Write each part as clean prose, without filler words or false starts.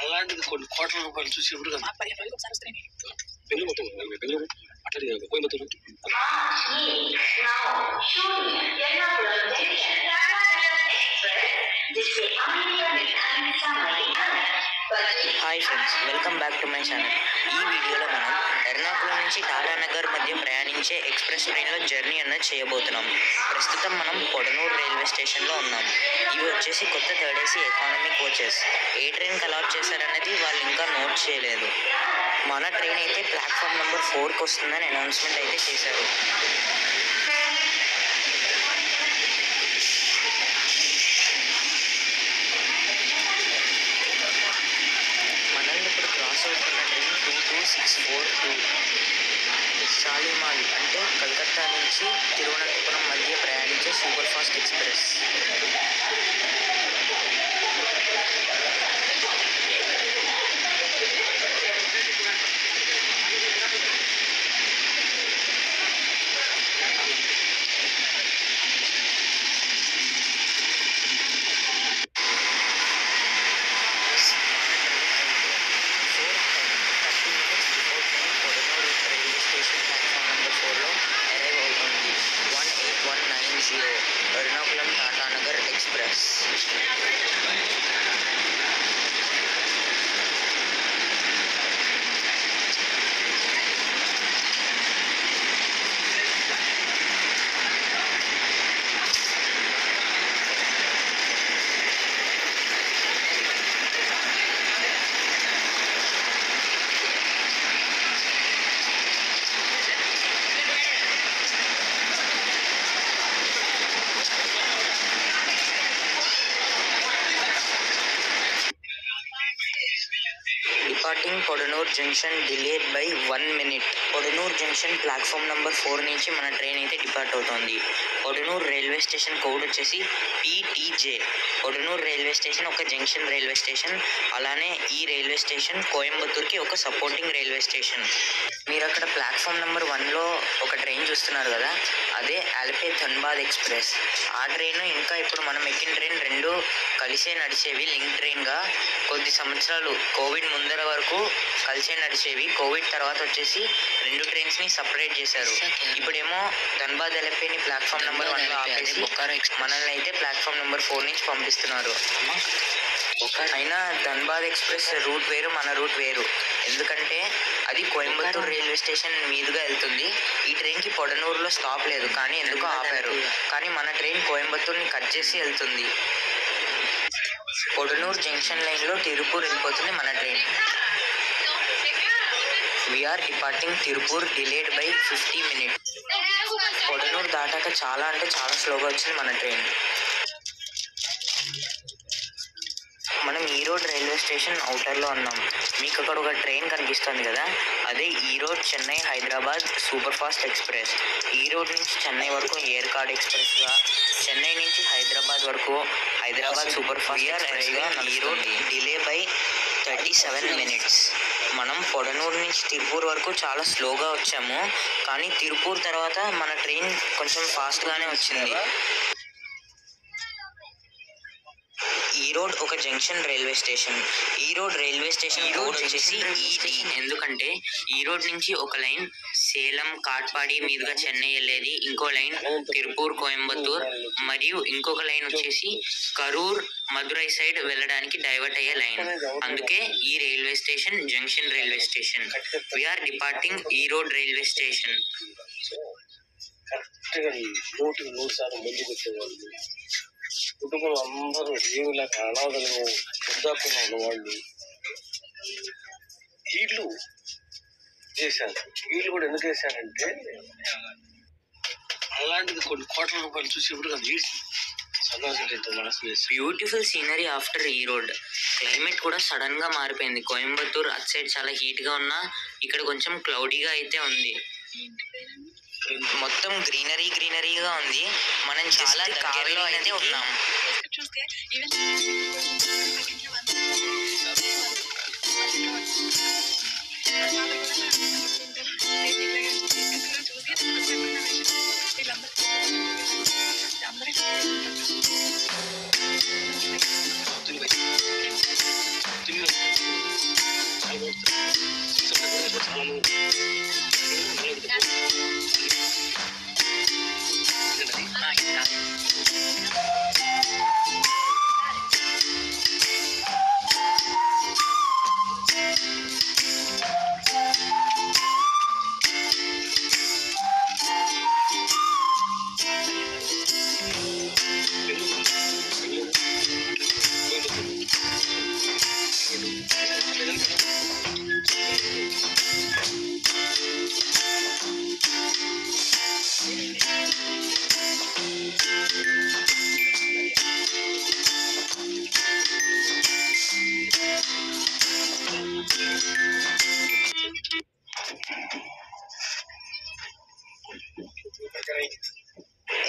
అలాంటిది కొన్ని కోట్ల రూపాయలు చూసేప్పుడు కదా బెంగళూరు అట్లా Coimbatore hi friends, welcome back to my channel. ఈ వీడియోలో మనం ఎర్నాకుళం నుంచి టాటానగర్ మధ్య ప్రయాణించే ఎక్స్ప్రెస్ ట్రైన్లో జర్నీ అన్నది చేయబోతున్నాం. ప్రస్తుతం మనం పొడనూరు రైల్వే స్టేషన్లో ఉన్నాం. ఇవి వచ్చేసి కొత్త థర్డ్ ఏసీ ఎకానమీ కోచెస్. ఏ ట్రైన్కి అలాట్ చేశారనేది వాళ్ళు ఇంకా నోట్ చేయలేదు. మన ట్రైన్ అయితే ప్లాట్ఫామ్ నెంబర్ 4కి వస్తుందని అనౌన్స్మెంట్ అయితే చేశారు. మనల్ని ఇప్పుడు క్రాస్ అవుతున్న ట్రైన్ 22642 షాలిమార్ అంటే కలకత్తా నుంచి తిరువనంతపురం మధ్య ప్రయాణించే super fast express. Ernakulam Tatanagar express. Departing Podanur Junction delayed by 1 minute. Podanur junction platform number 4 నుంచి మన ట్రైన్ అయితే డిపార్ట్ అవుతుంది. పొడనూరు రైల్వే స్టేషన్ కోడ్ వచ్చేసి PTJ. పొడనూరు రైల్వే స్టేషన్ ఒక జంక్షన్ రైల్వే స్టేషన్. అలానే ఈ రైల్వే స్టేషన్ కోయంబత్తూర్కి ఒక సపోర్టింగ్ రైల్వే స్టేషన్. మీరు అక్కడ ప్లాట్ఫామ్ నెంబర్ 1లో ఒక ట్రైన్ చూస్తున్నారు కదా, అదే అల్పే ధన్బాద్ ఎక్స్ప్రెస్. ఆ ట్రైన్ ఇంకా ఇప్పుడు మనం ఎక్కిన ట్రైన్ రెండు కలిసే నడిచేవి, లింక్ ట్రైన్గా. కొద్ది సంవత్సరాలు కోవిడ్ ముందర వరకు కలిసే నడిచేవి. కోవిడ్ తర్వాత వచ్చేసి రెండు ట్రైన్స్ని సపరేట్ చేశారు. ఇప్పుడేమో ధన్బాద్ అలపేని ప్లాట్ఫామ్ నెంబర్ 1లో ఆపేసి మనల్ని అయితే ప్లాట్ఫామ్ నెంబర్ 4 నుంచి పంపిస్తున్నారు. అయినా ధన్బాద్ ఎక్స్ప్రెస్ రూట్ వేరు, మన రూట్ వేరు. ఎందుకంటే అది కోయంబత్తూరు రైల్వే స్టేషన్ మీదుగా వెళ్తుంది. ఈ ట్రైన్కి పొడనూరులో స్టాప్ లేదు, కానీ ఎందుకో ఆపారు. కానీ మన ట్రైన్ కోయంబత్తూరుని కట్ చేసి వెళ్తుంది. పొడనూరు జంక్షన్ లైన్లో తిరుపూర్ వెళ్ళిపోతుంది మన train. We are departing Tiruppur delayed by 50 minutes. Podanur దాటాక చాలా అంటే చాలా స్లోగా వచ్చింది మన ట్రైన్. మనం ఈరోడ్ రైల్వే స్టేషన్ అవుటర్లో ఉన్నాం. మీకు అక్కడ ఒక ట్రైన్ కనిపిస్తుంది కదా, అదే Erode Chennai Hyderabad super fast express. Erode నుంచి చెన్నై వరకు ఎయిర్ కార్డ్ ఎక్స్ప్రెస్గా, చెన్నై నుంచి హైదరాబాద్ వరకు హైదరాబాద్ సూపర్ ఫాస్ట్ ఎక్స్ప్రెస్గా ఈరోడ్ డిలే బై 37 minutes. మనం పొడనూరు నుంచి తిరుపూర్ వరకు చాలా స్లోగా వచ్చాము, కానీ తిరుపూర్ తర్వాత మన ట్రైన్ కొంచెం ఫాస్ట్గానే వచ్చింది. ఈరోడ్ ఒక junction railway station. Erode railway station road వచ్చేసి ED. ఎందుకంటే ఈరోడ్ నుంచి ఒక లైన్ సేలం కాట్పాడి మీదుగా చెన్నై వెళ్ళేది, ఇంకో లైన్ తిరుపూర్ కోయంబత్తూర్, మరియు ఇంకొక లైన్ వచ్చేసి కరూర్ మదురై సైడ్ వెళ్ళడానికి డైవర్ట్ అయ్యే లైన్. అందుకే ఈ railway station junction railway station. We are departing Erode railway station. కుటుంబం అందరూ జీవులకు అనాథలు వృద్ధాప్యంలో ఉన్నవాళ్ళు వీళ్ళు చేశారు. వీళ్ళు కూడా ఎందుకు చేశారంటే అలాంటిది కొన్ని కోట్ల రూపాయలు చూసేప్పుడు కదా వీళ్ళు బ్యూటిఫుల్ సీనరీ ఆఫ్టర్ ఈ రోడ్. క్లైమేట్ కూడా సడన్ గా మారిపోయింది. కోయంబత్తూర్ అటు సైడ్ చాలా హీట్ గా ఉన్నా ఇక్కడ కొంచెం క్లౌడీగా అయితే ఉంది. మొత్తం గ్రీనరీగా ఉంది. మనం చాలా దగ్గరలో అయితే ఉన్నాం.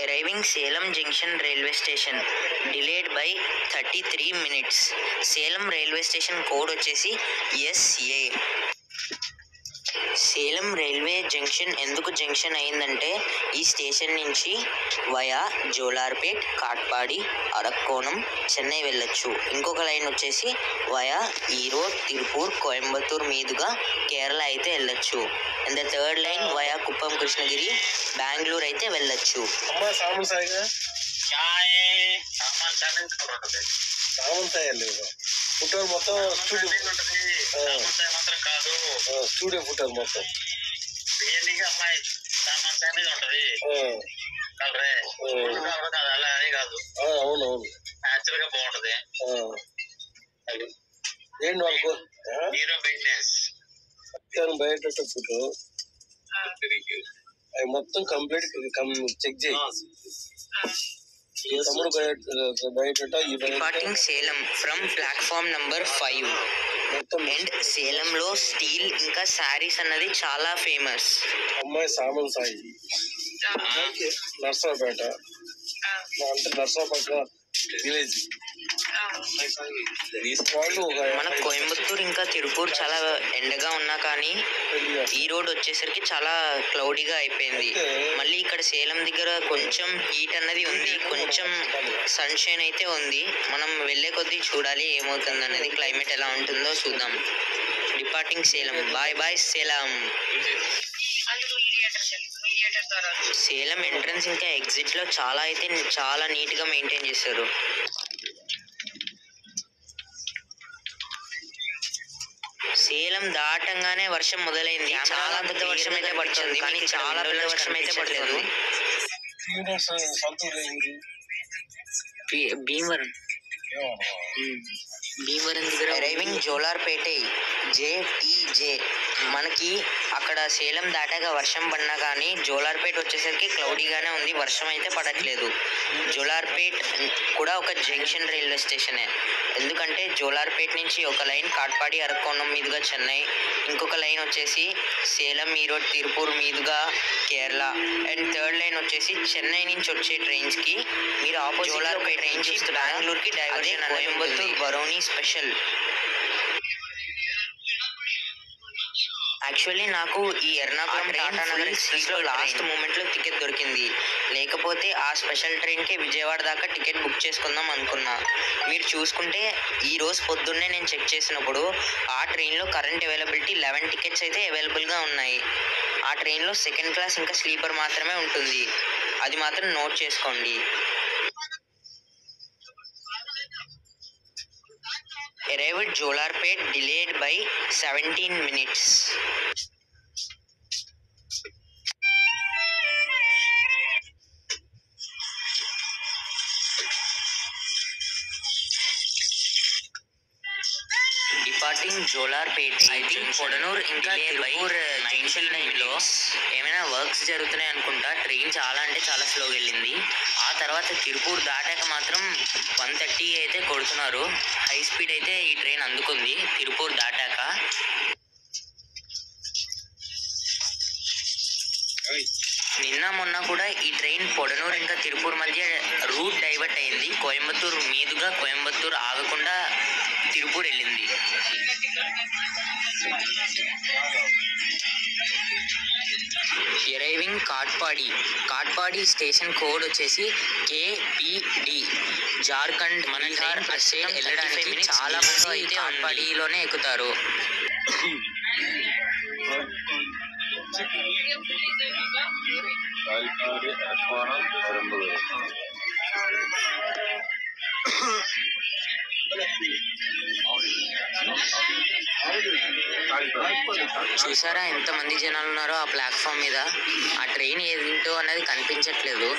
Arriving Salem Junction railway station, delayed by 33 minutes. Salem railway station code వచ్చేసి SA. సేలం రైల్వే జంక్షన్ ఎందుకు జంక్షన్ అయిందంటే ఈ స్టేషన్ నుంచి వయా జోలార్పేట్, కాట్పాడి, అరక్కోణం, చెన్నై వెళ్ళొచ్చు. ఇంకొక లైన్ వచ్చేసి వయా ఈరోడ్, తిరుపూర్, కోయంబత్తూర్ మీదుగా కేరళ అయితే వెళ్ళొచ్చు. And the third line via Kuppam, Krishnagiri, Bengaluru అయితే వెళ్ళొచ్చు. ఫుట్టర్ మొత్తం స్టూడియో ఫుట్టర్ మొత్తం అమ్మాయి అవునవును బాగుంటది. ఏంటి వాళ్ళకు బయట ఫుడ్ అవి మొత్తం కంప్లీట్ చెక్ చేయి. Departing Salem from platform number 5. And సేలంలో స్టీల్ ఇంకా శారీస్ అన్నది చాలా ఫేమస్. అమ్మాయి సామన్ సాయి, నర్సరావుపేట అంటే నర్సరావుపేట విలేజ్. మన కోయంబత్తూర్ ఇంకా తిరుపూర్ చాలా ఎండగా ఉన్నా కానీ ఈ రోడ్ వచ్చేసరికి చాలా క్లౌడీగా అయిపోయింది. మళ్ళీ ఇక్కడ సేలం దగ్గర కొంచెం హీట్ అన్నది ఉంది, కొంచెం సన్షైన్ అయితే ఉంది. మనం వెళ్ళే కొద్దీ చూడాలి ఏమవుతుంది అనేది, క్లైమేట్ ఎలా ఉంటుందో చూద్దాం. Departing Salem. Bye bye Salem. Salem entrance ఇంకా ఎగ్జిట్ లో చాలా నీట్ గా మెయింటైన్ చేశారు. సేలం దాటంగానే వర్షం మొదలైంది. చాలా పెద్ద వర్షం అయితే పడుతుంది, కానీ చాలా పెద్ద వర్షం అయితే పడలేదు. భీమవరం దగ్గర అరైవింగ్ జోలార్పేట JTJ. మనకి అక్కడ సేలం దాటాక వర్షం పడినా కానీ జోలార్పేట వచ్చేసరికి క్లౌడీగానే ఉంది, వర్షం అయితే పడట్లేదు. జోలార్పేట్ కూడా ఒక జంక్షన్ రైల్వే స్టేషనే. ఎందుకంటే జోలార్పేట నుంచి ఒక లైన్ కాట్పాడి, అరక్కోణం మీదుగా చెన్నై, ఇంకొక లైన్ వచ్చేసి సేలం, ఈరోడ్, తిరుపూర్ మీదుగా కేరళ, అండ్ థర్డ్ లైన్ వచ్చేసి చెన్నై నుంచి వచ్చే ట్రైన్స్ కి మీరు ఆపోజిట్ జోలార్పేట నుంచి బెంగళూరుకి diversion. Coimbatore Barauni special. Actually నాకు ఈ ఎర్నాకుళం టాటానగర్ ఎక్స్ప్రెస్ లో లాస్ట్ మూమెంట్ లో టికెట్ దొరికింది. లేకపోతే ఆ స్పెషల్ ట్రైన్ కి విజయవాడ దాకా టికెట్ బుక్ చేసుకుందాం అనుకున్నా. మీరు చూసుకుంటే ఈ రోజు పొద్దున్నే నేను చెక్ చేసినప్పుడు ఆ ట్రైన్ లో కరెంట్ అవైలబిలిటీ 11 టికెట్స్ అయితే అవైలబుల్ గా ఉన్నాయి. ఆ ట్రైన్ లో సెకండ్ క్లాస్ ఇంకా స్లీపర్ మాత్రమే ఉంటుంది, అది మాత్రం నోట్ చేసుకోండి. Arrived Jolarpet, delayed by 17 minutes. Departing Jolarpet, I think Kodanur ఇంకా తిరుపూర్ జంక్షన్ లైన్ లో ఏమైనా వర్క్స్ జరుగుతున్నాయి అనుకుంటా. ట్రైన్ చాలా అంటే చాలా స్లోగా వెళ్ళింది. ఆ తర్వాత తిరుపూర్ దాటాక మాత్రం 130 అయితే కొడుతున్నారు. హై స్పీడ్ అయితే ఈ ట్రైన్ అందుకుంది తిరుపూర్ దాటాక. నిన్న మొన్న కూడా ఈ ట్రైన్ పొడనూరు ఇంకా తిరుపూర్ మధ్య రూట్ డైవర్ట్ అయింది. కోయంబత్తూరు మీదుగా కోయంబత్తూరు ఆగకుండా తిరుపూర్ వెళ్ళింది. అరైవింగ్ కాట్పాడి స్టేషన్ కోడ్ వచ్చేసి KPD. జార్ఖండ్ మన బీహార్ స్టేట్ వెళ్ళడానికి చాలా మంది అయితే కాట్పాడిలోనే ఎక్కుతారు. చూసారా ఎంతమంది జనాలు ఉన్నారో ఆ ప్లాట్ఫామ్ మీద. ఆ ట్రైన్ ఏంటో అనేది కనిపించట్లేదు.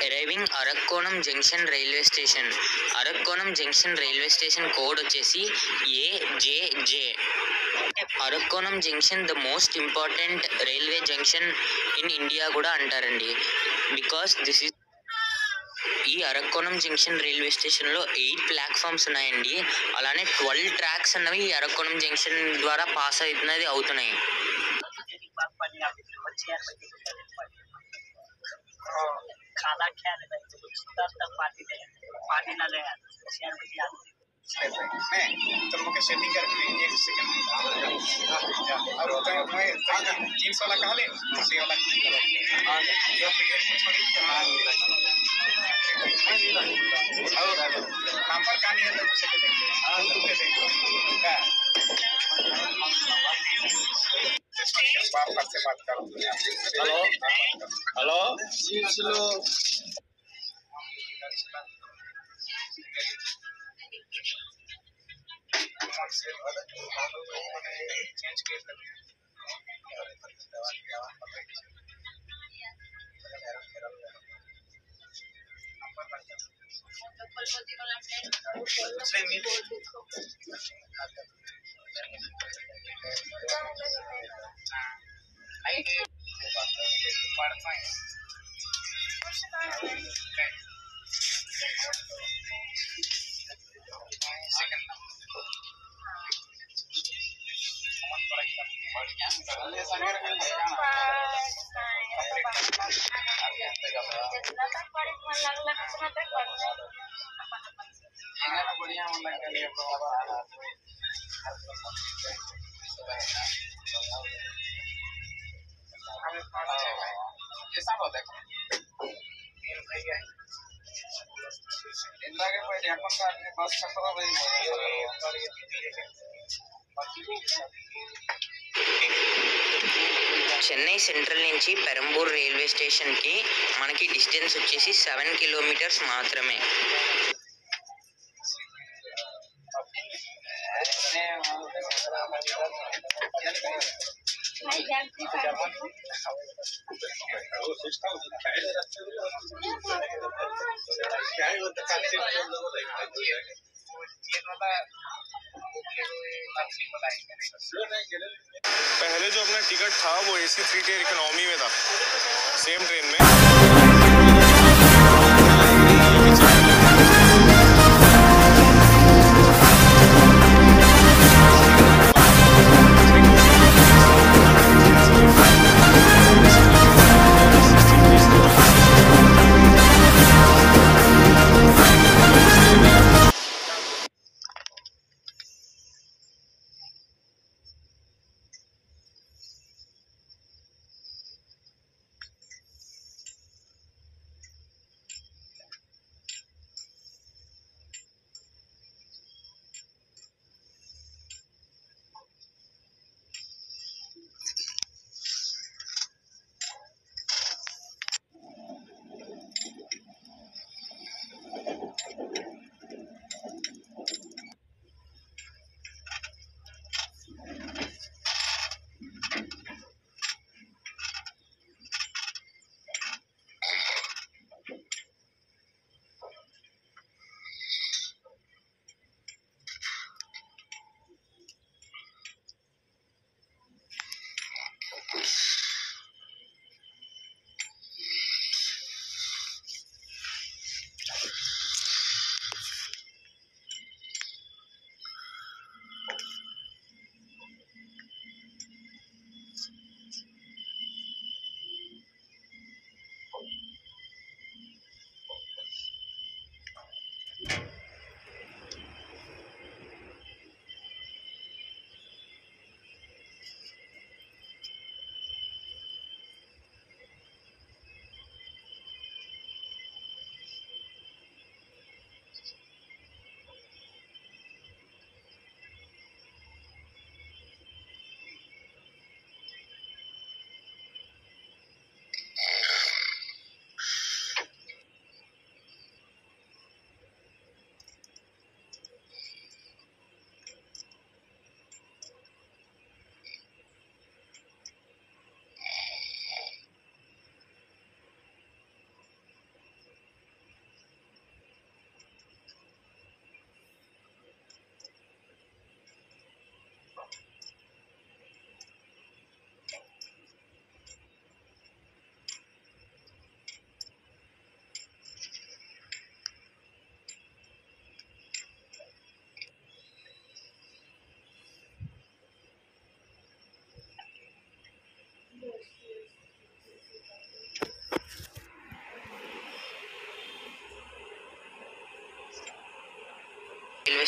Arriving Arakkonam junction railway station. Arakkonam junction railway station code వచ్చేసి AJJ. Arakkonam junction the most important railway junction in India కూడా అంటారండి. బికాస్ దిస్ ఇస్ ఈ అరక్కోణం జంక్షన్ రైల్వే స్టేషన్లో 8 ప్లాట్ఫామ్స్ ఉన్నాయండి. అలానే 12 ట్రాక్స్ అన్నవి ఈ అరక్కోణం జంక్షన్ ద్వారా పాస్ అవుతున్నాయి. तो मुझे सेटिंग करके एक सेकंड और होता है मैं जींस वाला कहा ले उसी वाला हां जो फिगर को छोड़ी और नंबर कहानी है तो मुझे हां तो देखो बाप से बात करो. हेलो चलो चेंज कर చెన్నై సెంట్రల్ నుంచి పెరంబూర్ రైల్వే స్టేషన్కి మనకి డిస్టెన్స్ వచ్చేసి 7 కిలోమీటర్స్ మాత్రమే. पहले जो अपना टिकट था वो AC 3 टियर इकोनॉमी में था, सेम ट्रेन में.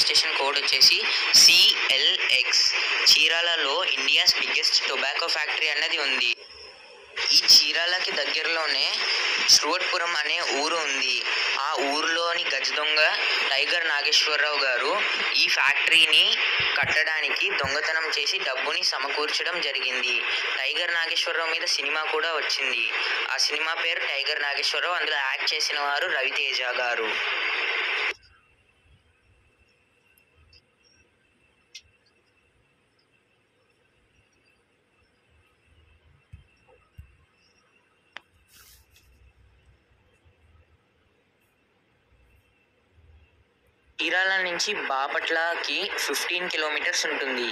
స్టేషన్ కోడ్ వచ్చేసి CLX. చీరాలలో ఇండియాస్ బిగ్గెస్ట్ టొబాకో ఫ్యాక్టరీ అన్నది ఉంది. ఈ చీరాలకి దగ్గరలోనే స్టూవర్ట్పురం అనే ఊరు ఉంది. ఆ ఊరిలోని గజ దొంగ టైగర్ నాగేశ్వరరావు గారు ఈ ఫ్యాక్టరీని కట్టడానికి దొంగతనం చేసి డబ్బుని సమకూర్చడం జరిగింది. టైగర్ నాగేశ్వరరావు మీద సినిమా కూడా వచ్చింది. ఆ సినిమా పేరు టైగర్ నాగేశ్వరరావు. అందులో యాక్ట్ చేసిన వారు రవితేజ గారు. చీరాల నుంచి బాపట్లకి 15 కిలోమీటర్స్ ఉంటుంది.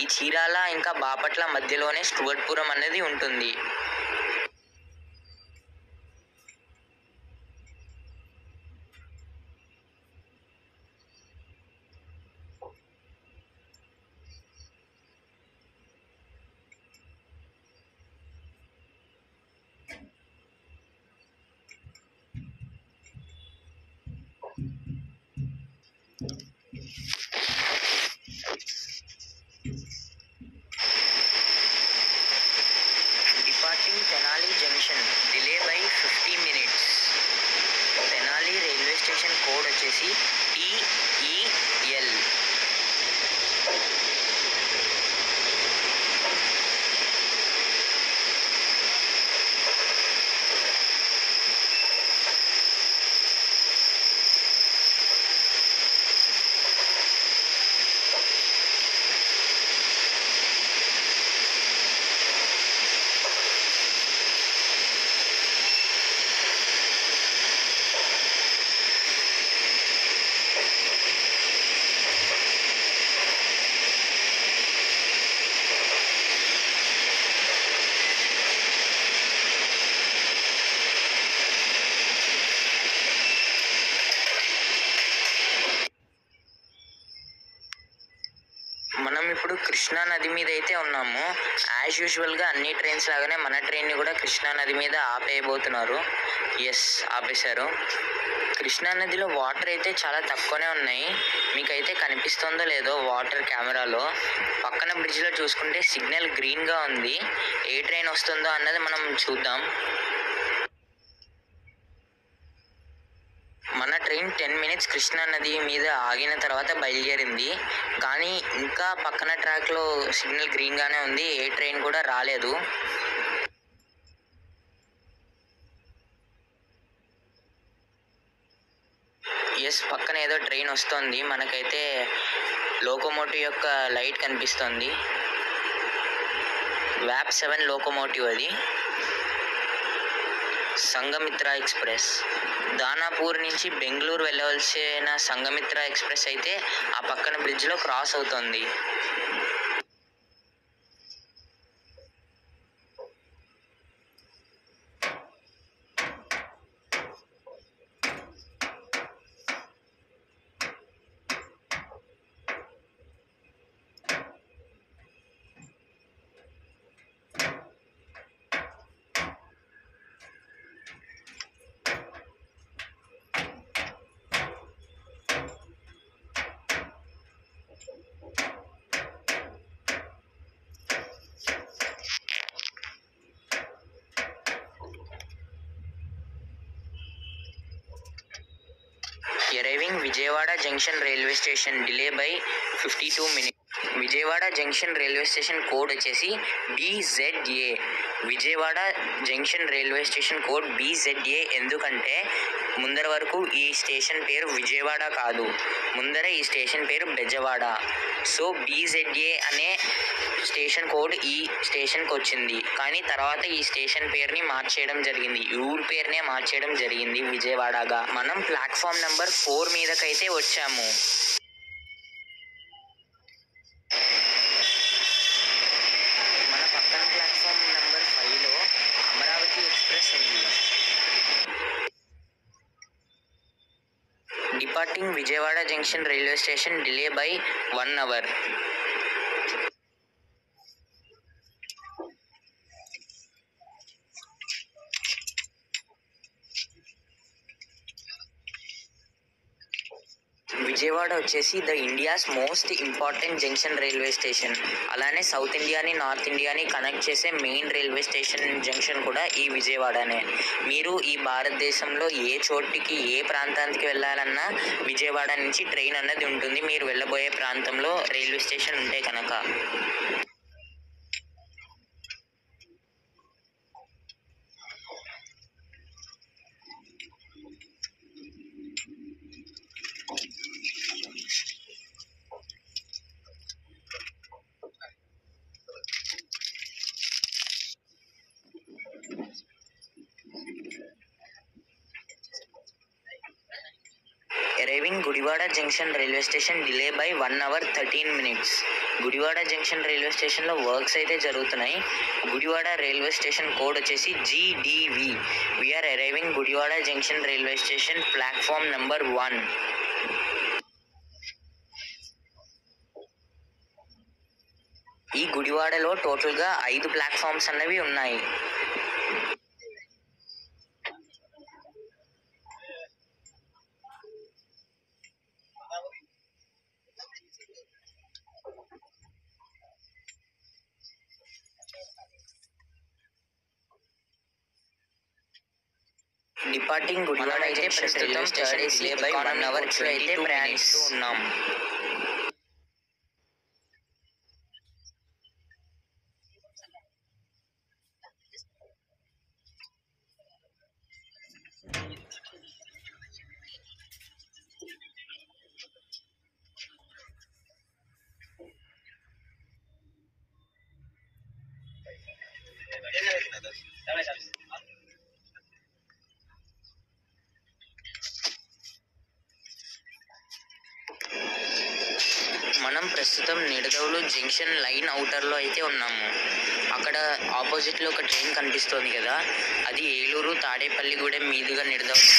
ఈ చీరాల ఇంకా బాపట్ల మధ్యలోనే స్టూవర్ట్పురం అనేది ఉంటుంది. Departing Tenali Junction, delay by 50 minutes. Tenali railway station code వచ్చేసి TEL. మనం ఇప్పుడు కృష్ణా నది మీద అయితే ఉన్నాము. యాజ్ యూజువల్గా అన్ని ట్రైన్స్ లాగానే మన ట్రైన్ని కూడా కృష్ణా నది మీద ఆపేయబోతున్నారు. ఎస్, ఆపేశారు. కృష్ణా నదిలో వాటర్ అయితే చాలా తక్కువనే ఉన్నాయి. మీకైతే కనిపిస్తుందో లేదో వాటర్ కెమెరాలో. పక్కన బ్రిడ్జ్లో చూసుకుంటే సిగ్నల్ గ్రీన్గా ఉంది. ఏ ట్రైన్ వస్తుందో అన్నది మనం చూద్దాం. మన ట్రైన్ 10 minutes కృష్ణా నది మీద ఆగిన తర్వాత బయలుదేరింది. కానీ ఇంకా పక్కన ట్రాక్లో సిగ్నల్ గ్రీన్గానే ఉంది. ఏ ట్రైన్ కూడా రాలేదు. ఎస్, పక్కన ఏదో ట్రైన్ వస్తుంది. మనకైతే లోకోమోటివ్ యొక్క లైట్ కనిపిస్తుంది. వ్యాప్ 7 లోకోమోటివ్ అది. సంఘమిత్ర ఎక్స్ప్రెస్. దానాపూర్ నుంచి బెంగళూరు వెళ్ళవలసిన సంఘమిత్ర ఎక్స్ప్రెస్ అయితే ఆ పక్కన బ్రిడ్జ్లో క్రాస్ అవుతుంది. Arriving Vijayawada Junction railway station, delay by 52 minutes. Vijayawada junction railway station code వచ్చేసి BZA. Vijayawada junction railway station code BZA ఎందుకంటే ముందర వరకు ఈ స్టేషన్ పేరు విజయవాడ కాదు, ముందర ఈ స్టేషన్ పేరు బెజవాడ. సో BZA అనే స్టేషన్ కోడ్ ఈ స్టేషన్కి వచ్చింది. కానీ తర్వాత ఈ స్టేషన్ పేరుని మార్చేయడం జరిగింది, ఈ ఊరు పేరునే మార్చేయడం జరిగింది విజయవాడగా. మనం ప్లాట్ఫామ్ నెంబర్ 4 మీదకైతే వచ్చాము. మన పక్కన ప్లాట్ఫామ్ నెంబర్ 5లో అమరావతి ఎక్స్ప్రెస్ ఉంది. Departing Vijayawada junction railway station, delay by 1 hour. Vijayawada వచ్చేసి the India's most important junction railway station. అలానే సౌత్ ఇండియాని నార్త్ ఇండియాని కనెక్ట్ చేసే మెయిన్ రైల్వే స్టేషన్ జంక్షన్ కూడా ఈ విజయవాడనే. మీరు ఈ భారతదేశంలో ఏ చోటికి ఏ ప్రాంతానికి వెళ్ళాలన్నా విజయవాడ నుంచి ట్రైన్ అన్నది ఉంటుంది, మీరు వెళ్ళబోయే ప్రాంతంలో రైల్వే స్టేషన్ ఉంటే కనుక. Arriving Gudivada Junction railway station delay by 1 hour 13 minutes. Gudivada junction railway స్టేషన్లో వర్క్స్ అయితే జరుగుతున్నాయి. గుడివాడ రైల్వే స్టేషన్ కోడ్ వచ్చేసి GDV. We are arriving Gudivada junction railway station platform number 1. ఈ గుడివాడలో టోటల్గా 5 ప్లాట్ఫామ్స్ అన్నవి ఉన్నాయి. డిపార్టింగ్ గుడివాడ అయితే ప్రస్తుతం రైల్వే స్టేషన్ బై 1 అవర్ అయితే ప్రయాణిస్తూ ఉన్నాం. మనం ప్రస్తుతం నిడదవోలు జంక్షన్ లైన్ అవుటర్లో అయితే ఉన్నాము. అక్కడ ఆపోజిట్లో ఒక ట్రైన్ కనిపిస్తోంది కదా, అది ఏలూరు తాడేపల్లిగూడెం మీదుగా నిడదవోలు.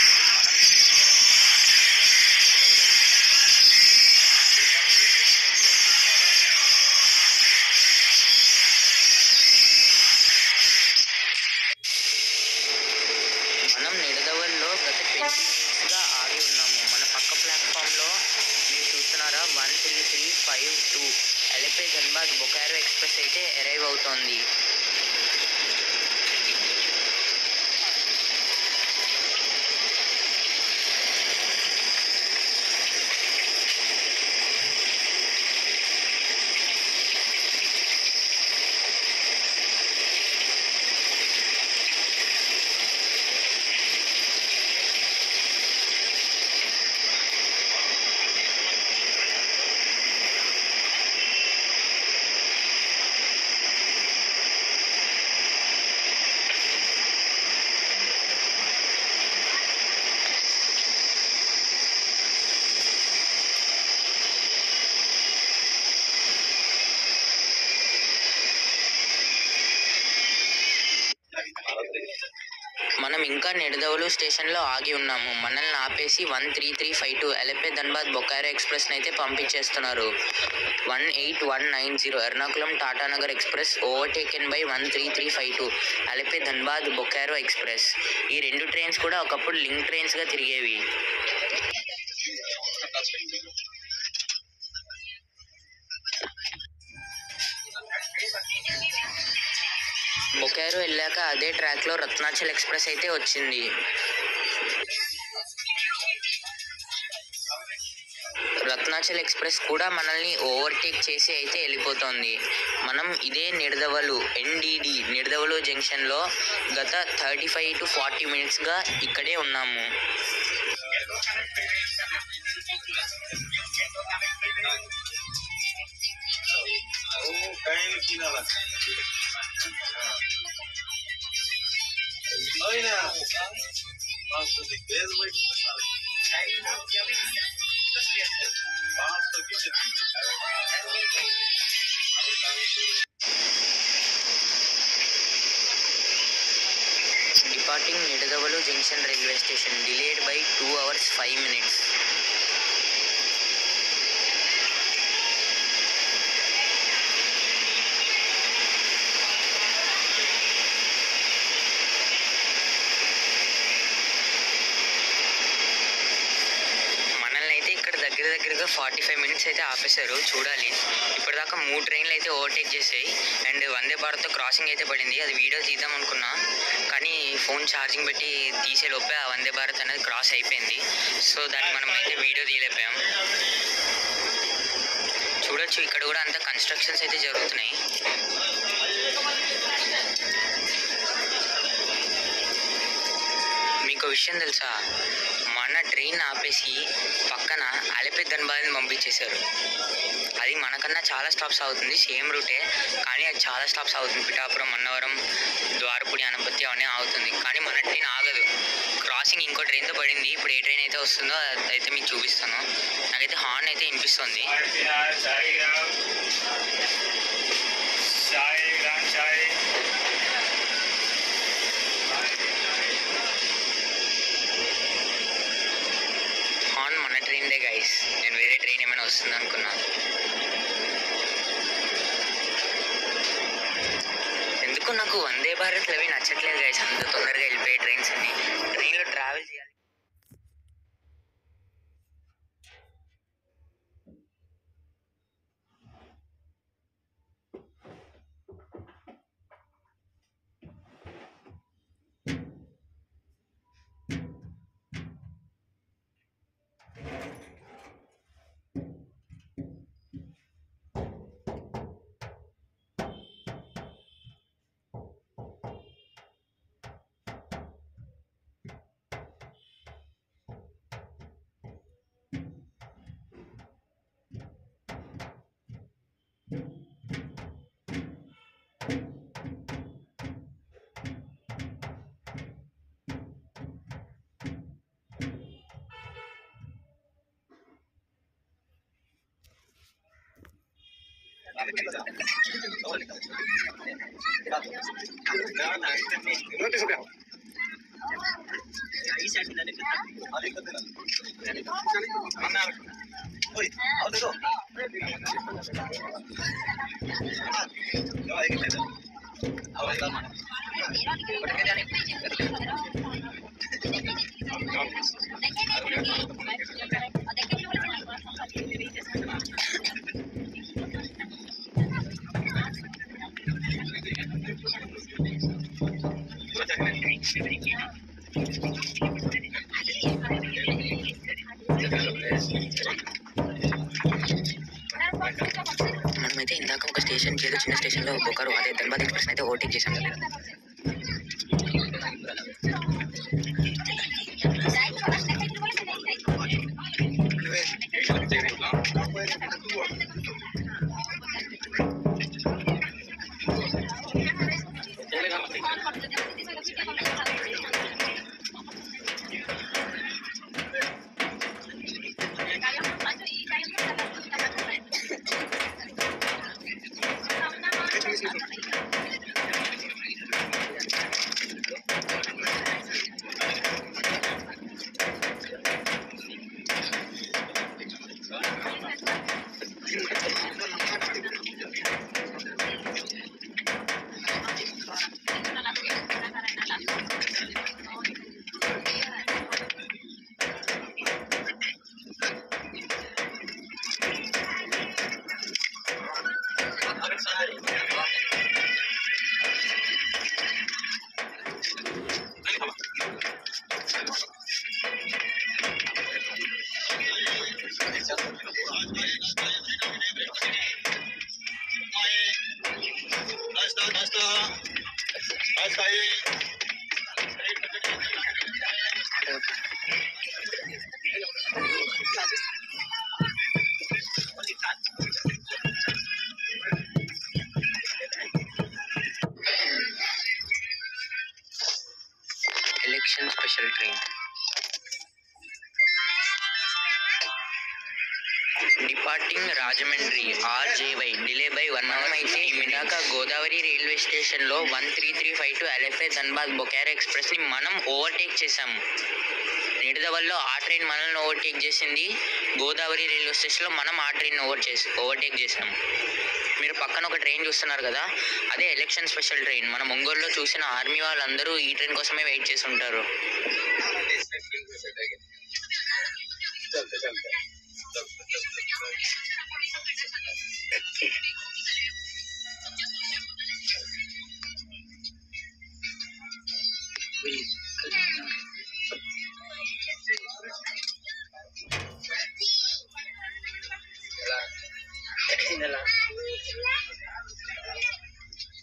మనం నిడదవోలులో గత 20 మినిట్స్గా ఆగి ఉన్నాము. మన పక్క ప్లాట్ఫామ్లో మీరు చూస్తున్నారా 13352 ఎలపే ధన్బాద్ బొకారో ఎక్స్ప్రెస్ అయితే అరైవ్ అవుతోంది. మనం ఇంకా నిడదవోలు స్టేషన్లో ఆగి ఉన్నాము. మనల్ని ఆపేసి 13352 ఎలపే ధన్బాద్ బొకారో ఎక్స్ప్రెస్ని అయితే పంపించేస్తున్నారు. 18190 Ernakulam Tatanagar express overtaken by 13352 Alleppey Dhanbad Bokaro express. ఈ 2 ట్రైన్స్ కూడా ఒకప్పుడు లింక్ ట్రైన్స్గా తిరిగేవి. బొకారో వెళ్ళాక అదే ట్రాక్లో రత్నాచల్ ఎక్స్ప్రెస్ అయితే వచ్చింది. రత్నాచల్ ఎక్స్ప్రెస్ కూడా మనల్ని ఓవర్టేక్ చేసి అయితే వెళ్ళిపోతుంది. మనం ఇదే నిడదవోలు NDD నిడదవోలు జంక్షన్లో గత 35 to 40 మినిట్స్గా ఇక్కడే ఉన్నాము. Departing Nidadavalu Junction railway station delayed by 2 hours 5 minutes. మనల్ని అయితే ఇక్కడ దగ్గర టోటల్గా 45 మినిట్స్ అయితే ఆపేశారు. చూడాలి. ఇప్పటిదాకా 3 ట్రైన్లు అయితే ఓవర్టేక్ చేసాయి. అండ్ వందే భారత్తో క్రాసింగ్ అయితే పడింది. అది వీడియో తీద్దాం అనుకున్నా, కానీ ఫోన్ ఛార్జింగ్ పెట్టి తీసే లోపే ఆ వందే భారత్ అనేది క్రాస్ అయిపోయింది. సో దాన్ని మనం అయితే వీడియో తీయలేకపోయాం. చూడొచ్చు, ఇక్కడ కూడా అంతా కన్స్ట్రక్షన్స్ అయితే జరుగుతున్నాయి. మీకు విషయం తెలుసా, మన ట్రైన్ ఆపేసి పక్కన అలిపి ధన్బాద్ని పంపించేశారు. అది మనకన్నా చాలా స్టాప్స్ అవుతుంది, సేమ్ రూటే, కానీ అది చాలా స్టాప్స్ అవుతుంది. పిఠాపురం, అన్నవరం, ద్వారపూడి, అనపత్తి అవన్నీ ఆగుతుంది, కానీ మన ట్రైన్ ఆగదు. క్రాసింగ్ ఇంకో ట్రైన్తో పడింది. ఇప్పుడు ఏ ట్రైన్ అయితే వస్తుందో అదైతే మీకు చూపిస్తాను. నాకైతే హార్న్ అయితే వినిపిస్తుంది. హార్న్ మన ట్రైన్దే గైస్, నేను వేరే ట్రైన్ ఏమైనా వస్తుంది అనుకున్నాను. ఎందుకు నాకు వందే భారత్లు అవి నచ్చట్లేదు గైస్. అంత తొందరగా వెళ్ళిపోయే ట్రైన్స్ అన్ని. ట్రైన్లో ట్రావెల్ చేయాలి. మనమైతే ఇందాక ఒక స్టేషన్, ఏదో చిన్న స్టేషన్లో బొకారో అదే ధన్బాద్ ఎక్స్ప్రెస్ అయితే ఓవర్టేక్ చేశాం. Election special train departing Rajahmundry RJY delay by 1 hour. అయితే ఇందాక గోదావరి రైల్వే స్టేషన్లో 13352 LFA ధన్బాద్ బొకారో ఎక్స్ప్రెస్ని మనం ఓవర్టేక్ చేసాము. నిడదవల్లో ఆ ట్రైన్ మనల్ని ఓవర్టేక్ చేసింది. గోదావరి రైల్వే స్టేషన్లో మనం ఆ ట్రైన్ ఓవర్టేక్ చేసాము. మీరు పక్కన ఒక ట్రైన్ చూస్తున్నారు కదా, అదే ఎలక్షన్ స్పెషల్ ట్రైన్. మన ఒంగోలులో చూసిన ఆర్మీ వాళ్ళందరూ ఈ ట్రైన్ కోసమే వెయిట్ చేసి ఉంటారు.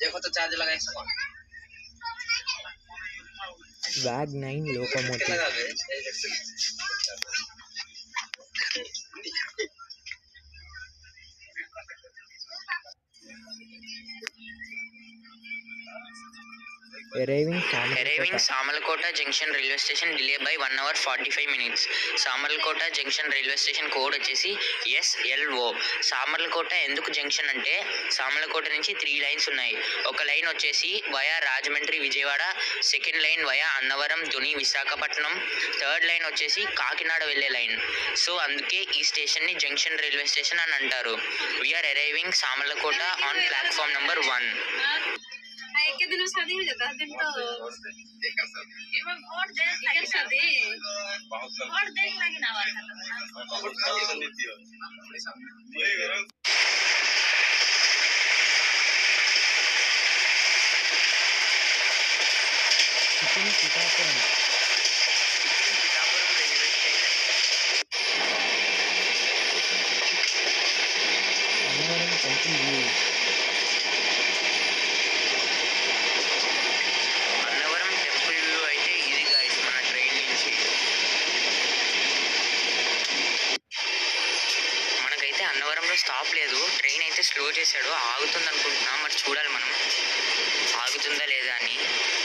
देखो तो चार्ज लगा इसको WAG 9 locomotive. लगा दे Arriving Samalkota Junction railway station delay by 1 hour 45 minutes. Samalkota Junction railway station code వచ్చేసి SLO. సామర్లకోట ఎందుకు జంక్షన్ అంటే సామర్లకోట నుంచి 3 లైన్స్ ఉన్నాయి. ఒక లైన్ వచ్చేసి via Rajahmundry Vijayawada, second line via Annavaram Tuni Visakhapatnam, third line వచ్చేసి కాకినాడ వెళ్ళే లైన్. సో అందుకే ఈ స్టేషన్ని జంక్షన్ రైల్వే స్టేషన్ అని అంటారు. We are arriving Samalkot on platform number 1. के दिन शादी हो जाता है दिन तो बहुत देर शादी बहुत देर लगी ना స్టాప్ లేదు, ట్రైన్ అయితే స్లో చేశాడు. ఆగుతుంది అనుకుంటున్నా, మరి చూడాలి మనం ఆగుతుందా లేదా అని.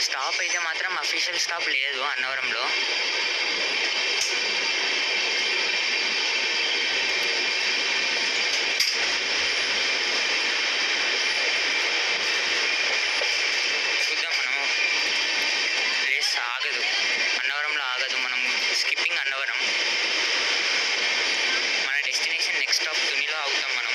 స్టాప్ అయితే మాత్రం అఫీషియల్ స్టాప్ లేదు అన్నవరంలో. చూద్దాం మనం. ప్లేస్ ఆగదు, అన్నవరంలో ఆగదు. మనం స్కిప్పింగ్ అన్నవరం. మన డెస్టినేషన్ నెక్స్ట్ స్టాప్ తునిలో ఆగుతాం మనం.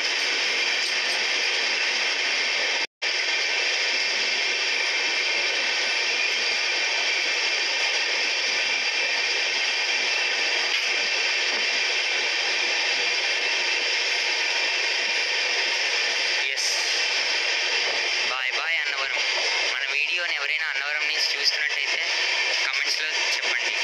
బాయ్ అన్నవరం. మన వీడియోని ఎవరైనా అన్నవరం నుంచి చూస్తున్నట్టయితే కమెంట్స్లో చెప్పండి.